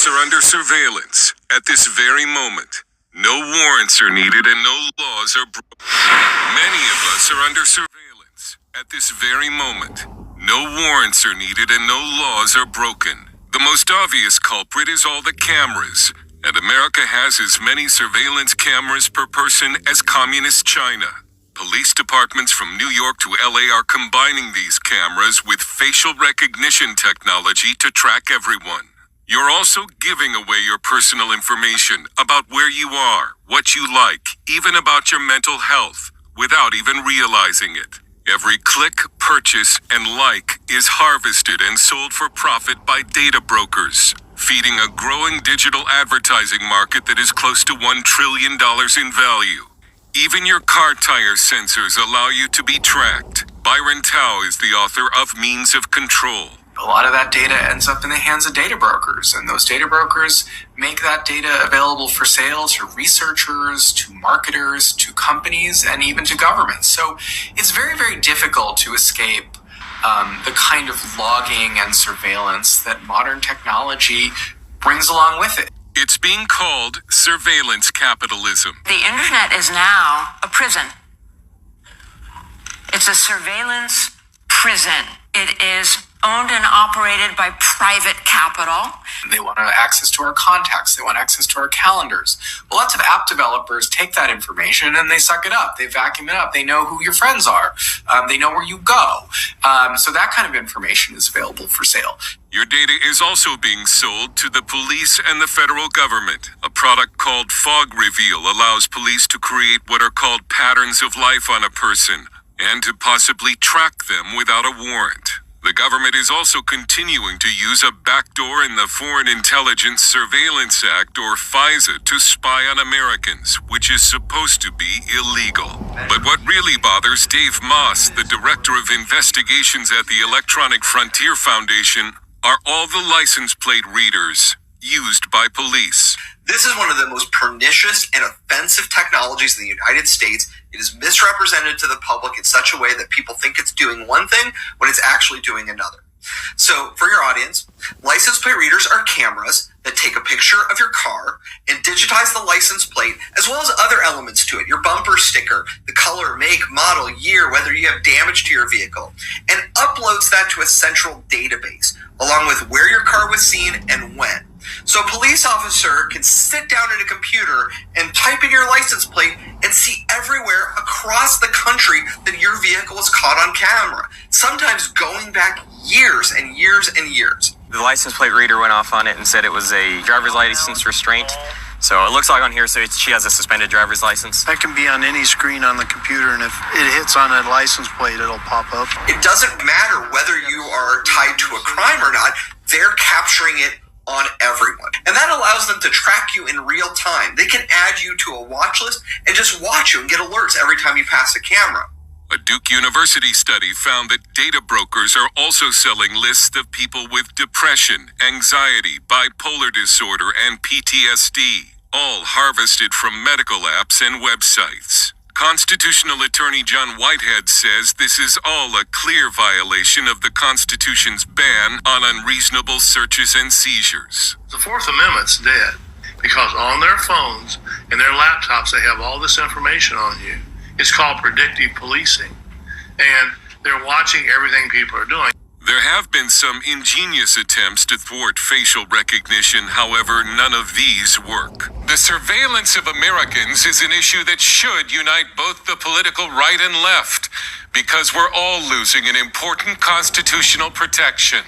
us are under surveillance at this very moment. No warrants are needed and no laws are broken. Many of us are under surveillance at this very moment. No warrants are needed and no laws are broken. The most obvious culprit is all the cameras, and America has as many surveillance cameras per person as communist China. Police departments from New York to LA are combining these cameras with facial recognition technology to track everyone. You're also giving away your personal information about where you are, what you like, even about your mental health, without even realizing it. Every click, purchase, and like is harvested and sold for profit by data brokers, feeding a growing digital advertising market that is close to $1 trillion in value. Even your car tire sensors allow you to be tracked. Byron Tao is the author of Means of Control. A lot of that data ends up in the hands of data brokers, and those data brokers make that data available for sale to researchers, to marketers, to companies, and even to governments. So it's very, very difficult to escape the kind of logging and surveillance that modern technology brings along with it. It's being called surveillance capitalism. The internet is now a prison. It's a surveillance prison. It is owned and operated by private capital. They want access to our contacts. They want access to our calendars. Well, lots of app developers take that information and they suck it up. They vacuum it up. They know who your friends are. They know where you go. So that kind of information is available for sale. Your data is also being sold to the police and the federal government. A product called Fog Reveal allows police to create what are called patterns of life on a person and to possibly track them without a warrant. The government is also continuing to use a backdoor in the Foreign Intelligence Surveillance Act, or FISA, to spy on Americans, which is supposed to be illegal. But what really bothers Dave Moss, the Director of Investigations at the Electronic Frontier Foundation, are all the license plate readers used by police. This is one of the most pernicious and offensive technologies in the United States. It is misrepresented to the public in such a way that people think it's doing one thing when it's actually doing another. So, for your audience, license plate readers are cameras that take a picture of your car and digitize the license plate as well as other elements to it, your bumper sticker, the color, make, model, year, whether you have damage to your vehicle, and uploads that to a central database, along with where your car was seen and when. So a police officer can sit down at a computer and type in your license plate and see everywhere across the country that your vehicle was caught on camera, sometimes going back years and years and years. The license plate reader went off on it and said it was a driver's license restraint. So it looks like on here, so she has a suspended driver's license. That can be on any screen on the computer, and if it hits on a license plate, it'll pop up. It doesn't matter whether you are tied to a crime or not, they're capturing it on everyone. And that allows them to track you in real time. They can add you to a watch list and just watch you and get alerts every time you pass a camera. A Duke University study found that data brokers are also selling lists of people with depression, anxiety, bipolar disorder, and PTSD, all harvested from medical apps and websites. Constitutional attorney John Whitehead says this is all a clear violation of the Constitution's ban on unreasonable searches and seizures. The Fourth Amendment's dead because on their phones and their laptops they have all this information on you. It's called predictive policing, and they're watching everything people are doing. There have been some ingenious attempts to thwart facial recognition, however, none of these work. The surveillance of Americans is an issue that should unite both the political right and left, because we're all losing an important constitutional protection.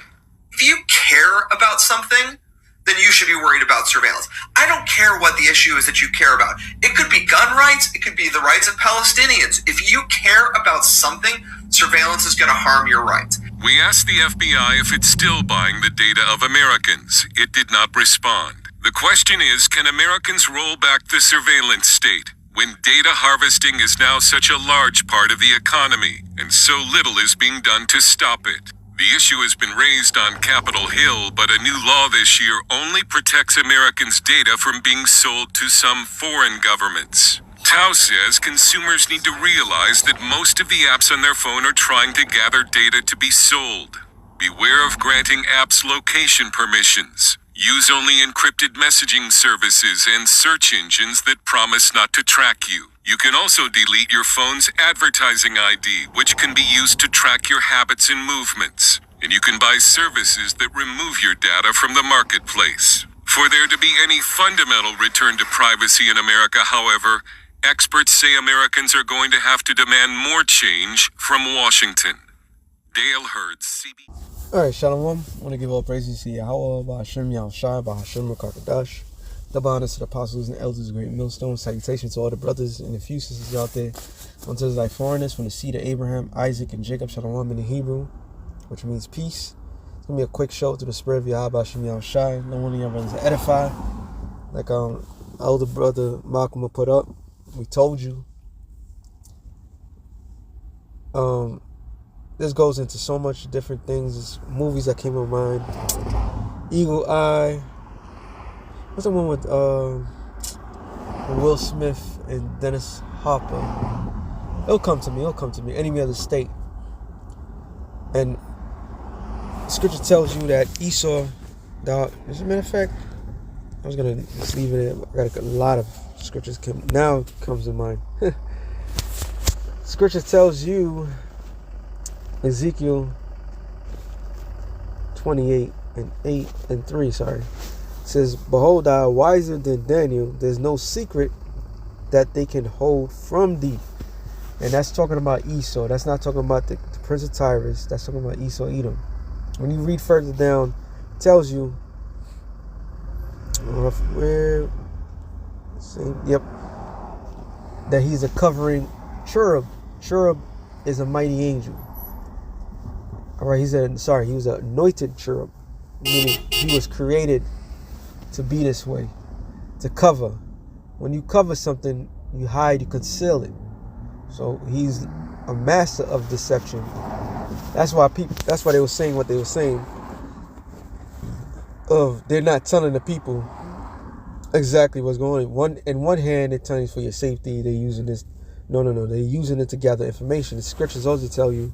If you care about something, then you should be worried about surveillance. I don't care what the issue is that you care about. It could be gun rights, it could be the rights of Palestinians. If you care about something, surveillance is going to harm your rights. We asked the FBI if it's still buying the data of Americans. It did not respond. The question is, can Americans roll back the surveillance state when data harvesting is now such a large part of the economy and so little is being done to stop it? The issue has been raised on Capitol Hill, but a new law this year only protects Americans' data from being sold to some foreign governments. Tao says consumers need to realize that most of the apps on their phone are trying to gather data to be sold. Beware of granting apps location permissions. Use only encrypted messaging services and search engines that promise not to track you. You can also delete your phone's advertising ID, which can be used to track your habits and movements. And you can buy services that remove your data from the marketplace. For there to be any fundamental return to privacy in America, however, experts say Americans are going to have to demand more change from Washington. Dale Hurd, CB. Alright, Shalom. I want to give all praises to Yahweh, Ba'ashem Yahushai, Ba'ashem Rakakadash. Double honors to the apostles and elders of Great Millstone. Salutations to all the brothers and the few sisters out there. Unto thy foreigners from the seed of Abraham, Isaac, and Jacob, Shalom in the Hebrew, which means peace. It's going to be a quick show to the spirit of Yahweh, Ba'ashem Yahushai. No one of y'all brothers to edify. Like elder brother Malcolm will put up. We told you. This goes into so much different things. It's movies that came to mind. Eagle Eye. What's the one with Will Smith and Dennis Hopper? It'll come to me. Enemy of the State. And Scripture tells you that Esau, as a matter of fact, I was gonna just leave it. I got a lot of scriptures comes to mind. Scripture tells you. Ezekiel 28 and 8 and 3, says, behold, thou art wiser than Daniel. There's no secret that they can hold from thee. And that's talking about Esau. That's not talking about the prince of Tyrus. That's talking about Esau, Edom. When you read further down, it tells you that he's a covering cherub. Cherub is a mighty angel. Alright, he was an anointed cherub, meaning he was created to be this way, to cover. When you cover something, you hide, you conceal it. So he's a master of deception. That's why they were saying what they were saying. They're not telling the people exactly what's going on. In one hand, they're telling you for your safety. They're using this. No. They're using it to gather information. The scriptures also tell you,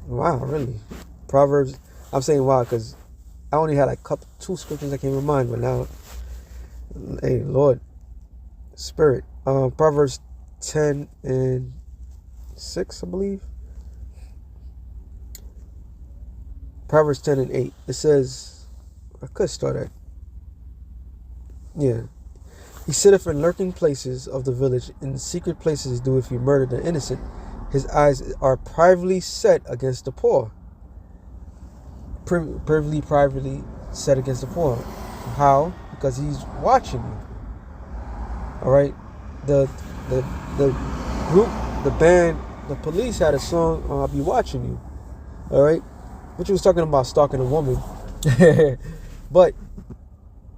wow, really? Proverbs, I'm saying wow because I only had two scriptures that came to mind, but now, hey, Lord, Spirit. Proverbs 10 and 6, I believe. Proverbs 10 and 8. It says, I could start at, he sitteth in lurking places of the village, in the secret places doeth he murder the innocent. His eyes are privately set against the poor. Privately set against the poor. How? Because he's watching you. Alright? The group, the band, the Police had a song, I'll Be Watching You. Alright? Which was talking about stalking a woman. But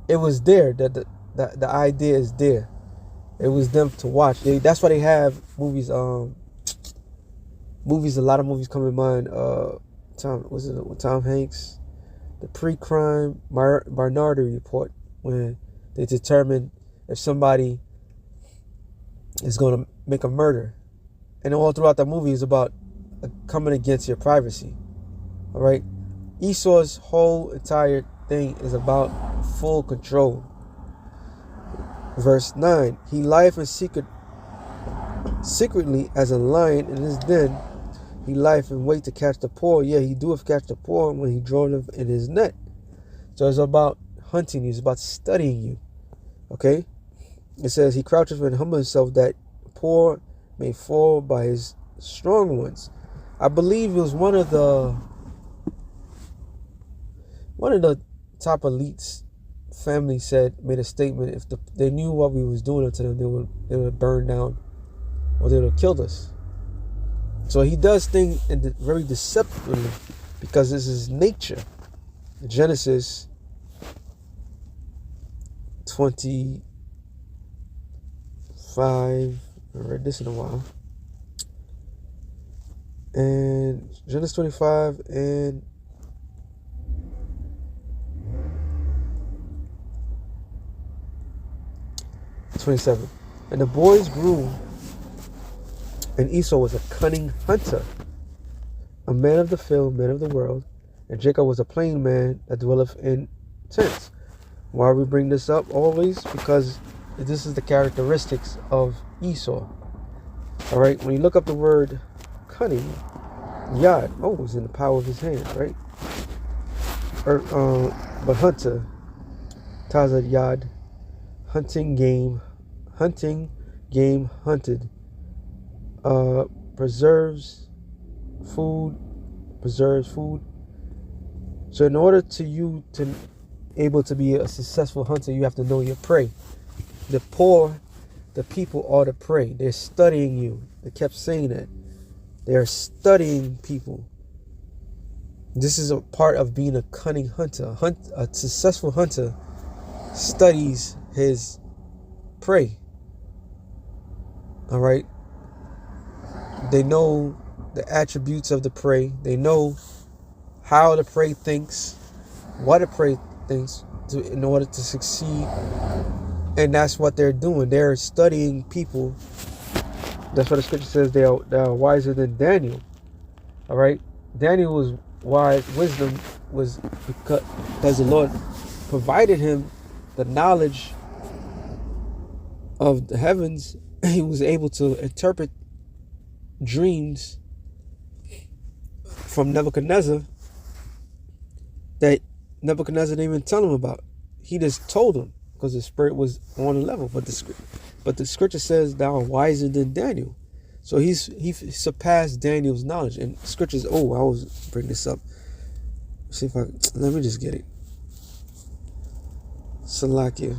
it was there. The idea is there. It was them to watch. That's why they have movies, a lot of movies come in mind. Tom Hanks, the pre-crime Minority Report, when they determine if somebody is going to make a murder, and all throughout that movie is about coming against your privacy. All right, Esau's whole entire thing is about full control. Verse 9: He lieth in secretly as a lion in his den. He lieth in wait to catch the poor. Yeah, he doeth catch the poor when he draweth in his net. So it's about hunting you. It's about studying you. Okay? It says, he croucheth and humble himself that poor may fall by his strong ones. I believe it was one of the top elites family made a statement, if they knew what we was doing to them, they would burn down, or they would have killed us. So he does things very deceptively because this is nature. Genesis 25. I read this in a while. And Genesis 25 and 27. And the boys grew, and Esau was a cunning hunter, a man of the field, man of the world, and Jacob was a plain man that dwelleth in tents. Why we bring this up always? Because this is the characteristics of Esau. All right, when you look up the word cunning, Yad, is in the power of his hand, right? But hunter, Tazad Yad, hunting game hunted, preserves food. So in order to you to able to be a successful hunter, you have to know your prey. The poor, the people are the prey. They're studying you. They kept saying that. They're studying people. This is a part of being a cunning hunter. A successful hunter studies his prey. All right. They know the attributes of the prey. They know how the prey thinks, what the prey thinks in order to succeed. And that's what they're doing. They're studying people. That's what the scripture says. They are wiser than Daniel. All right. Daniel was wise. Wisdom was because the Lord provided him the knowledge of the heavens. He was able to interpret dreams from Nebuchadnezzar that Nebuchadnezzar didn't even tell him about. He just told him because the spirit was on a level. But the scripture says thou art wiser than Daniel. So he surpassed Daniel's knowledge. And scriptures, I always bring this up. Let me just get it. Salakia.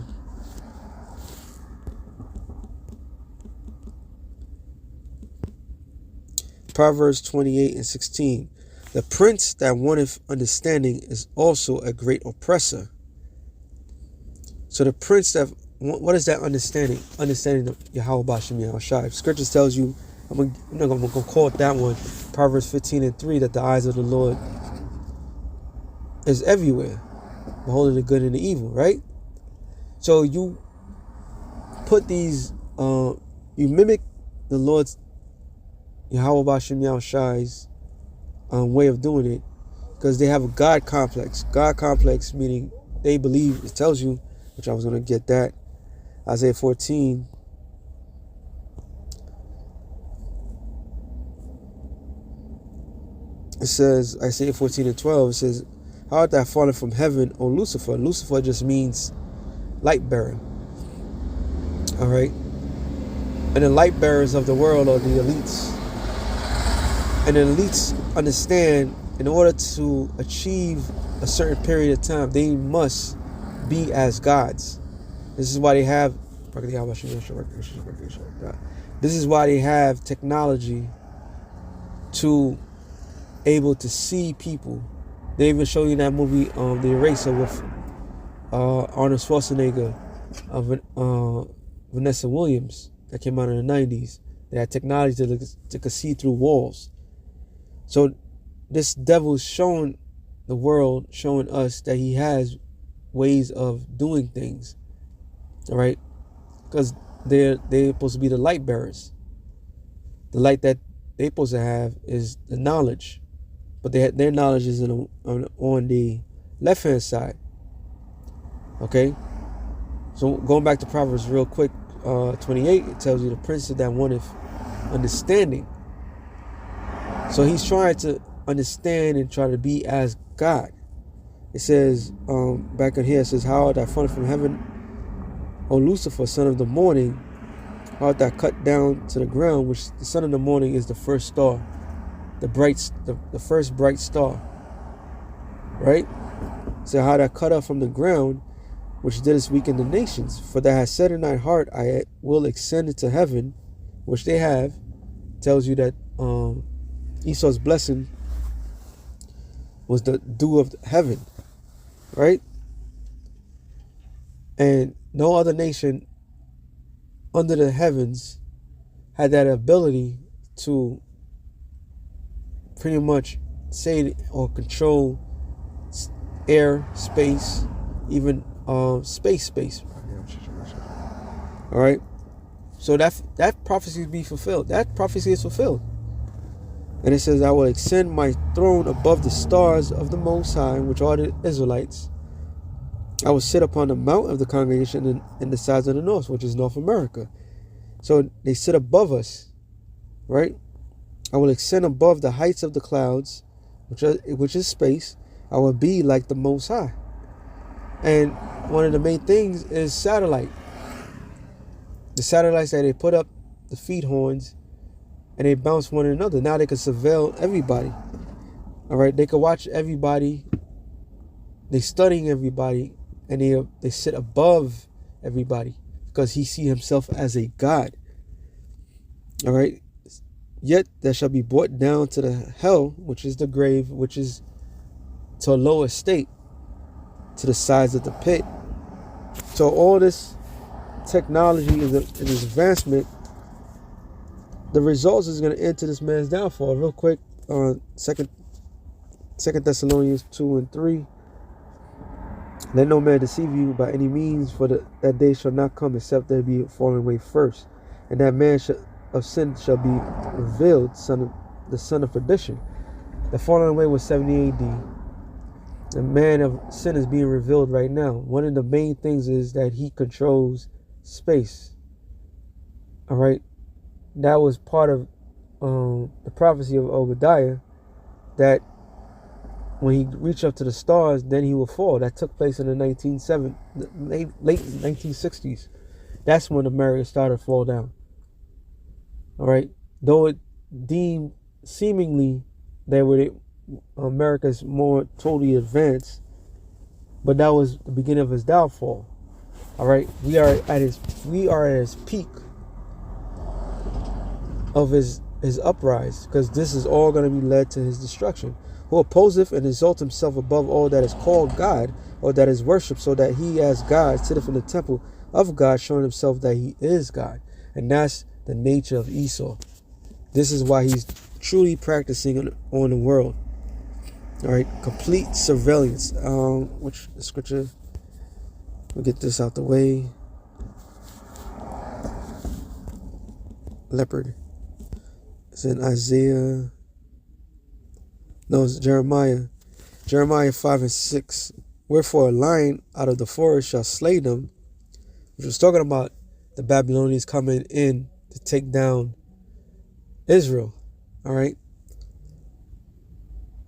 Proverbs 28:16. The prince that wanteth understanding is also a great oppressor. So the prince what is that understanding? Understanding of Yahweh Bashem Yahushai. Scripture tells you, I'm not going to call it that one. Proverbs 15:3, that the eyes of the Lord is everywhere, beholding the good and the evil, right? So you put these, you mimic the Lord's Yahweh Bashem Yahushai's way of doing it, because they have a God complex. God complex meaning they believe, it tells you, which I was going to get that, Isaiah 14. It says, Isaiah 14:12, it says, how art thou fallen from heaven, O Lucifer? Lucifer just means light bearer. All right. And the light bearers of the world are the elites. And the elites understand, in order to achieve a certain period of time, they must be as gods. This is why they have technology to able to see people. They even show you in that movie, The Eraser, with Arnold Schwarzenegger, Vanessa Williams, that came out in the 90s. They had technology to see through walls. So this devil is showing the world, showing us that he has ways of doing things. All right, because they're supposed to be the light bearers. The light that they're supposed to have is the knowledge, but their knowledge is on the left hand side. Okay, so going back to Proverbs real quick, 28, it tells you the prince that wanteth understanding. So he's trying to understand and try to be as God. It says, back in here, it says, how art thou fallen from heaven, O Lucifer, son of the morning? How art thou cut down to the ground? Which the son of the morning is the first star, the first bright star. Right? So how thou cut off from the ground, which didst weaken the nations? For thou hast said in thy heart, I will ascend into heaven, which they have. Tells you that Esau's blessing was the dew of heaven, right? And no other nation under the heavens had that ability to pretty much say or control air, space, even space. All right. So that prophecy be fulfilled. That prophecy is fulfilled. And it says, I will extend my throne above the stars of the Most High, which are the Israelites. I will sit upon the mount of the congregation in the sides of the north, which is North America. So they sit above us, right? I will extend above the heights of the clouds, which is space. I will be like the Most High. And one of the main things is satellite. The satellites that they put up, the feed horns, and they bounce one another. Now they can surveil everybody. All right, they can watch everybody. They studying everybody, and they sit above everybody because he see himself as a God. All right. Yet there shall be brought down to the hell, which is the grave, which is to a lower state, to the sides of the pit. So all this technology and this advancement, the results is going to enter this man's downfall. Real quick, Second Thessalonians 2:3. Let no man deceive you by any means, for that day shall not come except there be fallen away first, and that man of sin shall be revealed, the son of perdition. The falling away was 70 AD. The man of sin is being revealed right now. One of the main things is that he controls space. All right, that was part of the prophecy of Obadiah, that when he reached up to the stars, then he will fall. That took place in the late 1960s. That's when America started to fall down. All right, though it deemed seemingly that America's more totally advanced, but that was the beginning of his downfall. All right, we are at his peak of his uprise, because this is all going to be led to his destruction. Who opposeth and exalts himself above all that is called God, or that is worshipped, so that he as God sitteth in the temple of God, showing himself that he is God. And that's the nature of Esau. This is why he's truly practicing on the world. All right, complete surveillance. Which scripture? We'll get this out the way. Leopard. It's in Isaiah. No, it's Jeremiah. Jeremiah 5:6. Wherefore a lion out of the forest shall slay them. Which was talking about the Babylonians coming in to take down Israel. All right.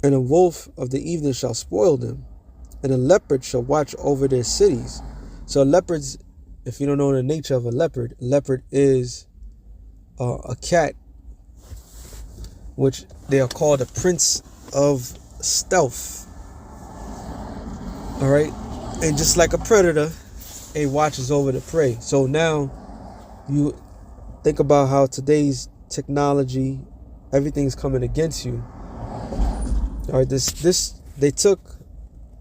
And a wolf of the evening shall spoil them, and a leopard shall watch over their cities. So leopards, if you don't know the nature of a leopard is a cat, which they are called the prince of stealth. All right, and just like a predator, it watches over the prey. So now you think about how today's technology, everything's coming against you. All right, they took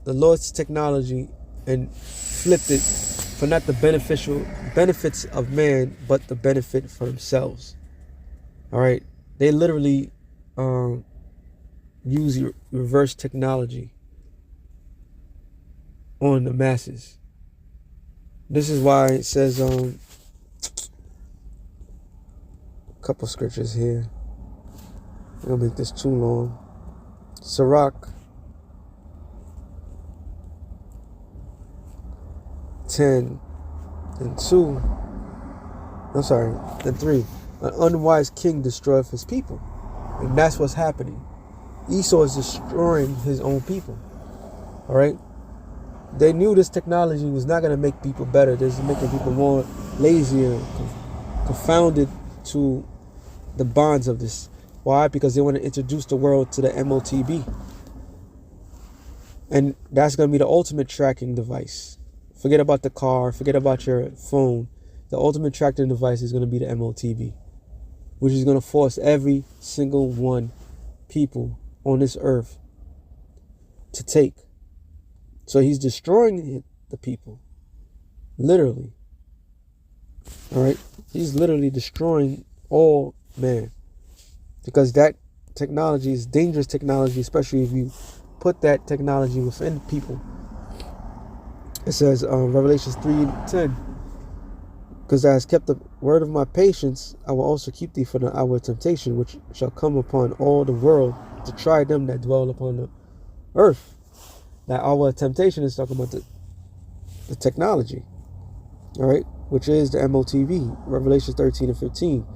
the Lord's technology and flipped it for not the benefits of man, but the benefit for themselves. All right, they literally use reverse technology on the masses. This is why it says a couple scriptures here. I'm gonna make this too long. Sirach 10:2. I'm sorry, and 3. An unwise king destroyeth his people. And that's what's happening. Esau is destroying his own people. All right? They knew this technology was not going to make people better. This is making people more lazier, confounded to the bonds of this. Why? Because they want to introduce the world to the MOTB. And that's going to be the ultimate tracking device. Forget about the car. Forget about your phone. The ultimate tracking device is going to be the MOTB, which is going to force every single one people on this earth to take. So he's destroying the people. Literally. All right? He's literally destroying all man. Because that technology is dangerous technology, especially if you put that technology within people. It says Revelations 3:10, because thou hast kept word of my patience, I will also keep thee from the hour of temptation, which shall come upon all the world to try them that dwell upon the earth. That hour of temptation is talking about the technology, all right, which is the MOTV, Revelation 13 and 15.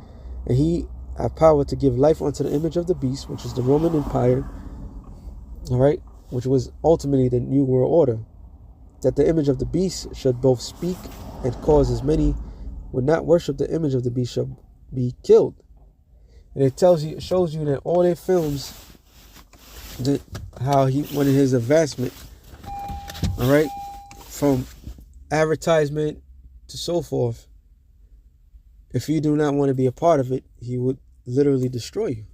And he have power to give life unto the image of the beast, which is the Roman Empire, all right, which was ultimately the New World Order. That the image of the beast should both speak and cause as many would not worship the image of the beast shall be killed. And it shows you that all their films, how he wanted his advancement, all right, from advertisement to so forth. If you do not want to be a part of it, he would literally destroy you.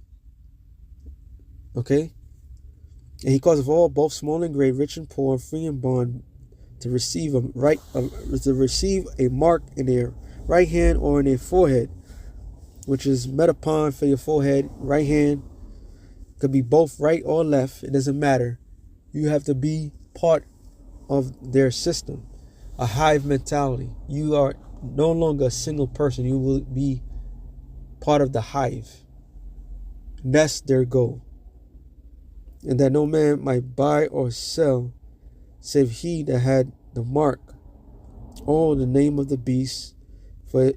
Okay? And he causeth all, both small and great, rich and poor, free and bond, to receive a mark in their right hand or in their forehead, which is metapon for your forehead, right hand. Could be both right or left. It doesn't matter. You have to be part of their system. A hive mentality. You are no longer a single person. You will be part of the hive. And that's their goal. And that no man might buy or sell save he that had the mark or the name of the beast, for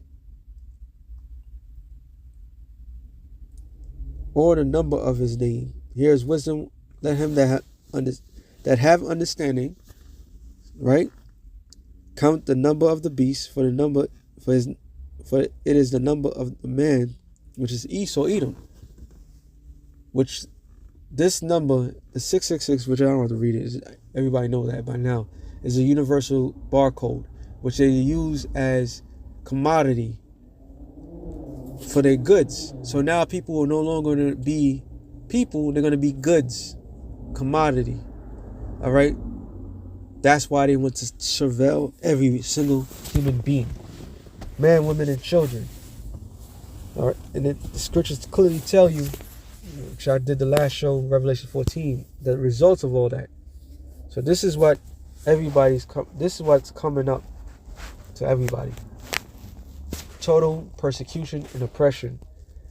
or the number of his name. Here is wisdom. Let him that have understanding, right, count the number of the beast, for it is the number of the man, which is Esau, Edom. Which this number, the 666, which I don't have to read it, everybody know that by now, is a universal barcode, which they use as commodity for their goods. So now people will no longer be people, they're going to be goods, commodity. All right? That's why they want to surveil every single human being, man, women, and children. All right? And the scriptures clearly tell you, which I did the last show, Revelation 14, the results of all that. So this is what this is what's coming up to everybody. Total persecution and oppression.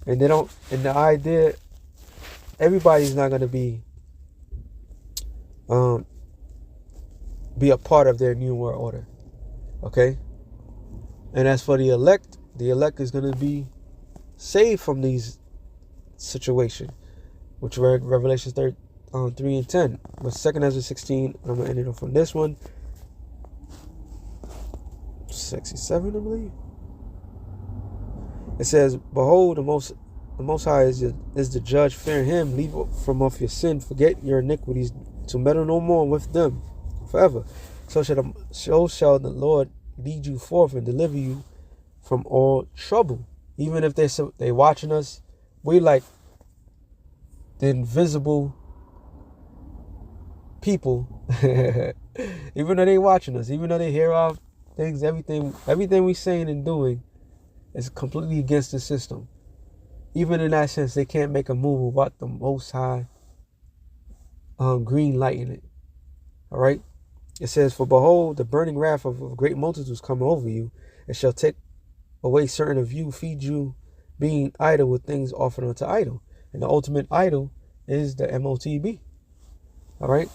And the idea, everybody's not going to be a part of their new world order. Okay? And as for the elect is going to be saved from these situations, which read Revelation 3 and 10. But 2 Ezra 16, I'm going to end it off on this one. 67, I believe. It says, behold, the most high is the judge. Fear him, leave from off your sin, forget your iniquities, to meddle no more with them forever. So shall the Lord lead you forth and deliver you from all trouble. Even if they watching us, we like the invisible people. Even though they watching us, even though they hear our things, everything we saying and doing is completely against the system. Even in that sense, they can't make a move without the Most High green lighting it. All right. It says, for behold, the burning wrath of great multitudes come over you, and shall take away certain of you, feed you, being idle with things offered unto idol. And the ultimate idol is the MOTB. All right.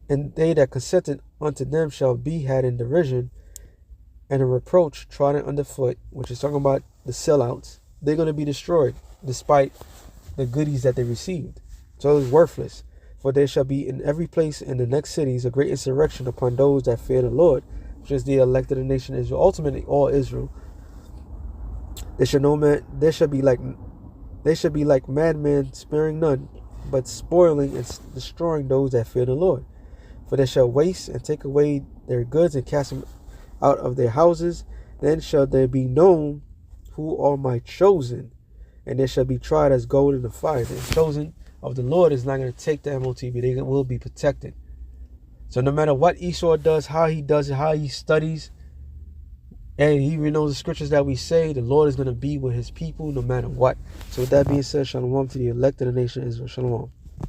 And they that consented unto them shall be had in derision and a reproach trodden underfoot, which is talking about the sellouts. They're going to be destroyed despite the goodies that they received. So it's worthless. For there shall be in every place in the next cities a great insurrection upon those that fear the Lord, which is the elected nation Israel, ultimately all Israel. They should be like madmen, sparing none, but spoiling and destroying those that fear the Lord. For they shall waste and take away their goods and cast them out of their houses. Then shall they be known who are my chosen, and they shall be tried as gold in the fire. The chosen of the Lord is not going to take the MOTB. They will be protected. So no matter what Esau does, how he does it, how he studies, and he even knows the scriptures that we say, the Lord is going to be with his people no matter what. So with that being said, shalom to the elect of the nation Israel. Shalom.